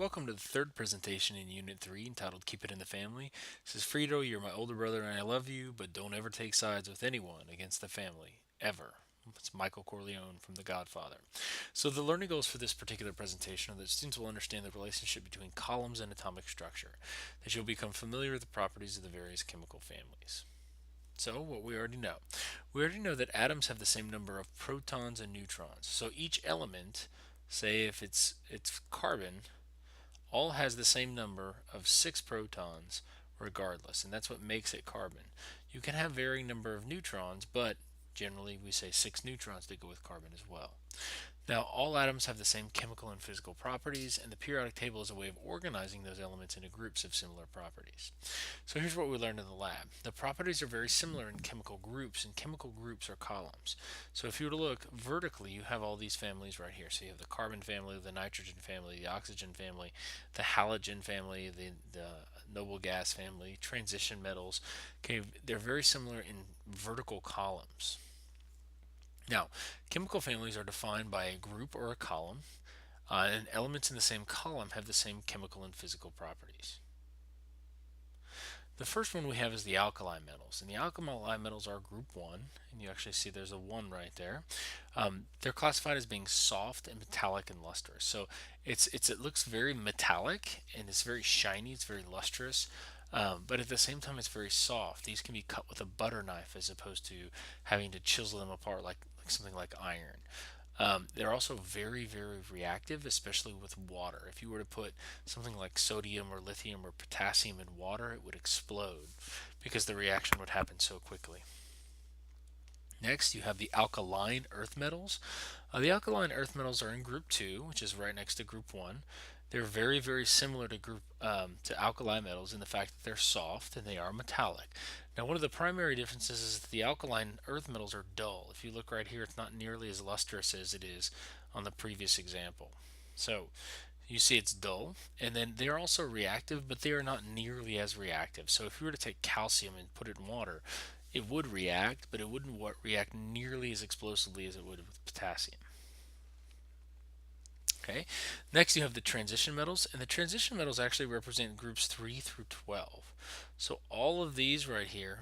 Welcome to the third presentation in Unit 3 entitled Keep It in the Family. This is Frito, you're my older brother and I love you, but don't ever take sides with anyone against the family. Ever. It's Michael Corleone from The Godfather. So the learning goals for this particular presentation are that students will understand the relationship between columns and atomic structure, that you'll become familiar with the properties of the various chemical families. So, what we already know. We already know that atoms have the same number of protons and neutrons. So each element, say if it's carbon, all has the same number of 6 protons regardless, and that's what makes it carbon. You can have varying number of neutrons, but generally we say 6 neutrons to go with carbon as well. Now, all atoms have the same chemical and physical properties, and the periodic table is a way of organizing those elements into groups of similar properties. So here's what we learned in the lab. The properties are very similar in chemical groups, and chemical groups are columns. So if you were to look vertically, you have all these families right here. So you have the carbon family, the nitrogen family, the oxygen family, the halogen family, the noble gas family, transition metals. Okay, they're very similar in vertical columns. Now, chemical families are defined by a group or a column, and elements in the same column have the same chemical and physical properties. The first one we have is the alkali metals, and the alkali metals are group 1, and you actually see there's a 1 right there. They're classified as being soft and metallic and lustrous. So it looks very metallic and it's very shiny, it's very lustrous, but at the same time it's very soft. These can be cut with a butter knife as opposed to having to chisel them apart like something like iron. They're also very, very reactive, especially with water. If you were to put something like sodium or lithium or potassium in water, it would explode because the reaction would happen so quickly. Next, you have the alkaline earth metals. The alkaline earth metals are in group 2, which is right next to group 1. They're very, very similar to alkali metals in the fact that they're soft and they are metallic. Now, one of the primary differences is that the alkaline earth metals are dull. If you look right here, it's not nearly as lustrous as it is on the previous example. So, you see it's dull, and then they're also reactive, but they are not nearly as reactive. So if you were to take calcium and put it in water, it would react, but it wouldn't react nearly as explosively as it would with potassium. Okay. Next, you have the transition metals, and the transition metals actually represent groups 3 through 12. So all of these right here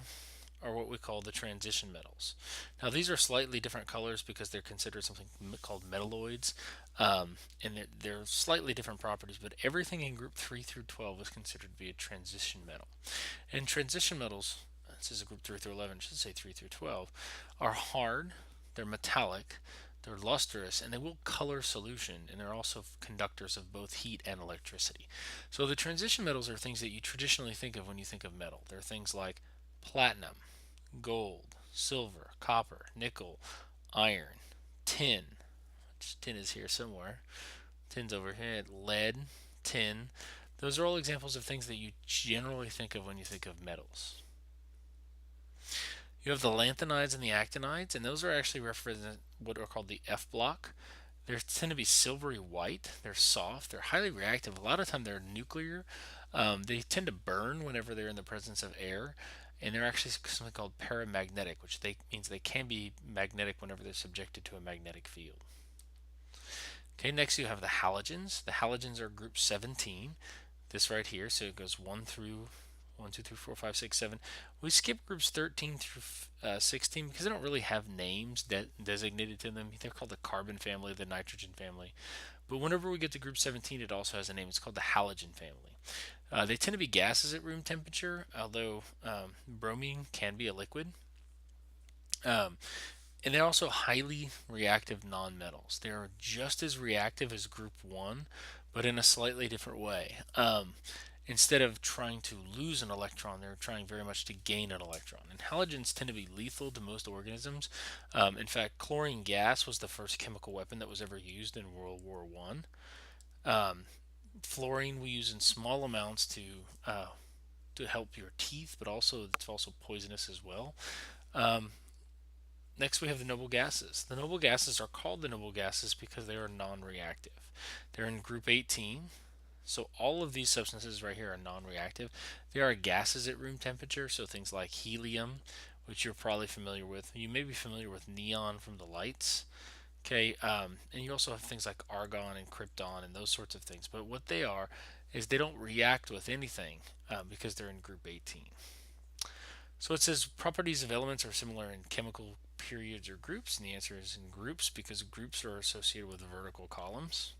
are what we call the transition metals. Now, these are slightly different colors because they're considered something called metalloids, and they're slightly different properties, but everything in group 3 through 12 is considered to be a transition metal. And transition metals, this is a group 3 through 11, I should say 3 through 12, are hard, they're metallic, they're lustrous, and they will color solution, and they're also conductors of both heat and electricity. So the transition metals are things that you traditionally think of when you think of metal. They're things like platinum, gold, silver, copper, nickel, iron, tin, which tin is here somewhere. Tin's over here. Lead, tin. Those are all examples of things that you generally think of when you think of metals. You have the lanthanides and the actinides, and those are actually represent what are called the F block. They tend to be silvery white. They're soft. They're highly reactive. A lot of time they're nuclear. They tend to burn whenever they're in the presence of air, and they're actually something called paramagnetic, which means they can be magnetic whenever they're subjected to a magnetic field. Okay, next you have the halogens. The halogens are group 17. This right here, so it goes 1 through 1, 2, 3, 4, 5, 6, 7. We skip groups 13 through 16 because they don't really have names designated to them. They're called the carbon family, the nitrogen family. But whenever we get to group 17, it also has a name. It's called the halogen family. They tend to be gases at room temperature, although bromine can be a liquid. And they're also highly reactive nonmetals. They are just as reactive as group 1, but in a slightly different way. Instead of trying to lose an electron, they're trying very much to gain an electron. And halogens tend to be lethal to most organisms. In fact, chlorine gas was the first chemical weapon that was ever used in World War One. Fluorine we use in small amounts to help your teeth, but also it's also poisonous as well. Next, we have the noble gases. The noble gases are called the noble gases because they are non-reactive. They're in group 18. So all of these substances right here are non-reactive. They are gases at room temperature, so things like helium, which you're probably familiar with. You may be familiar with neon from the lights. Okay, and you also have things like argon and krypton and those sorts of things. But what they are is they don't react with anything because they're in group 18. So it says properties of elements are similar in chemical periods or groups, and the answer is in groups because groups are associated with vertical columns.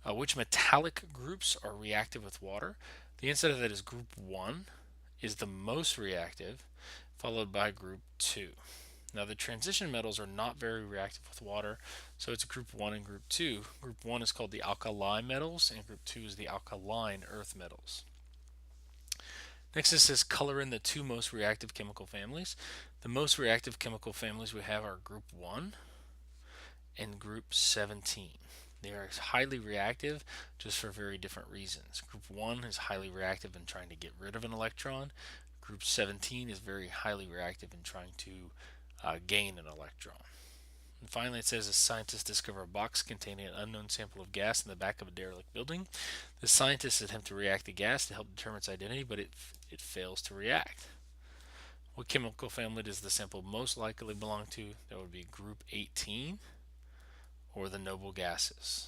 Which metallic groups are reactive with water? The answer to that is group 1 is the most reactive, followed by group 2. Now, the transition metals are not very reactive with water, so it's group 1 and group 2. Group 1 is called the alkali metals, and group 2 is the alkaline earth metals. Next, it says color in the two most reactive chemical families. The most reactive chemical families we have are group 1 and group 17. They are highly reactive just for very different reasons. Group 1 is highly reactive in trying to get rid of an electron. Group 17 is very highly reactive in trying to gain an electron. And finally, it says a scientist discovered a box containing an unknown sample of gas in the back of a derelict building. The scientists attempt to react the gas to help determine its identity, but it fails to react. What chemical family does the sample most likely belong to? That would be group 18 or the noble gases.